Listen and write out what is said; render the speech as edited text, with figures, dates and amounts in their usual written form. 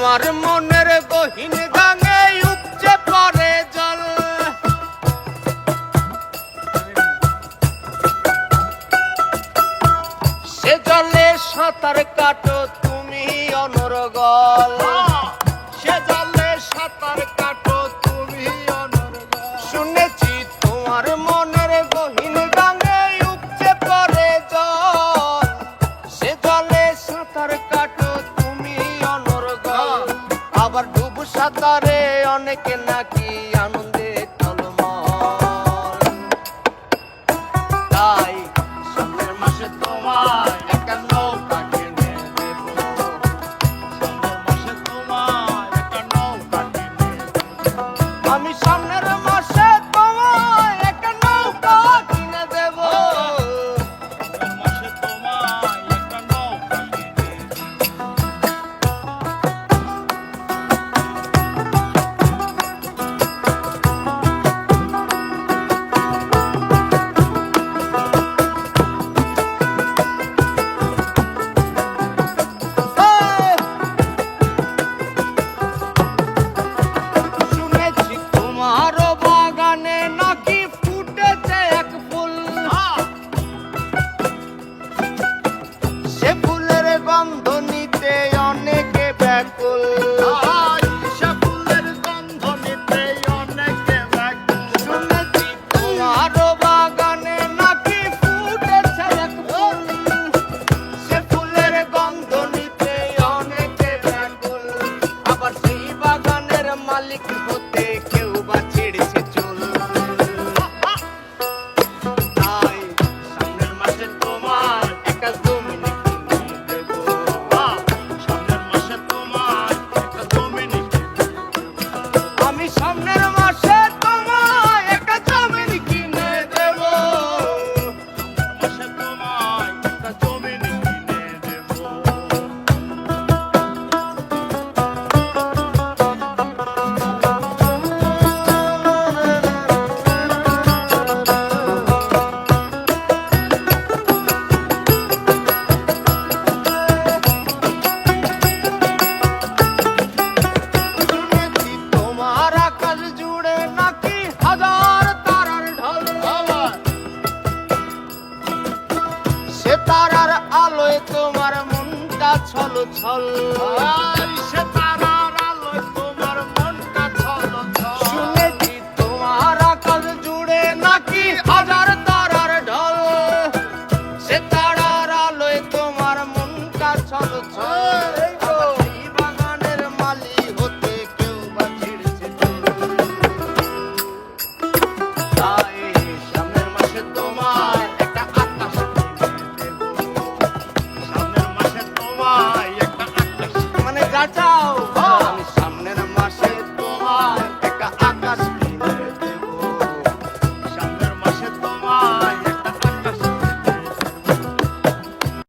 তোমার মনের গহীন গাঙে উপচে পড়ে জল। সে জলে সাঁতার কাটো তুমি অনর্গল। সে জলে সাঁতার কাটো তুমি অনর্গল। শুনেছি তোমার মনের গহীন গাঙে উপচে পড়ে জল। সে জলে সাঁতার কাটো তুমি অনর্গল। আবার ডুব সাঁতারে অনেকে নাকি আনন্দে টলমল। তাই সামনের মাসে তোমায় একটা নৌকা কিনে দেব। সামনের মাসে তোমায় একটা নৌকা কিনে দেব। আমি সামনের মাসে তোমায় একটা নৌকা কিনে দেব। সামনের মাসে তোমায় একটা নৌকা কিনে দেব। শুনেছি তোমার বাগানে নাকি ফুটেছে এক ফুল। সে ফুলের গন্ধ নিতে অনেকে ব্যাকুল। সে ফুলের গন্ধ নিতে অনেকে ব্যাকুল। শুনেছি তোমার বাগানে নাকি ফুটেছে এক ফুল। সে ফুলের গন্ধ নিতে অনেকে ব্যাকুল। আবার সেই বাগানের মালিক হতে কেউ বা ছিঁড়ছে চুল। তাই সামনের মাসে তোমায় একটা জমি কিনে দেব। সামনের মাসে তোমায় একটা জমি কিনে দেব। আমি সামনের মাসে তোমায় একটা জমি কিনে দেব। মাসে তোমায় একটা জমি কিনে দেব। শুনেছি তোমার আকাশ জুড়ে নাকি হাজার তারার ঢল। সে তারার আলোয় তোমার মনটা ছল ছল। সে তারার আলোয় তোমার মনটা ছলছল। শুনেছি তোমার আকাশ জুড়ে নাকি হাজার তারার ঢল। সে তারার আলোয় তোমার মনটা ছল ছল। এই বাগানের মালি হতে কেউ বা ছিঁড়ছে চুল। তাই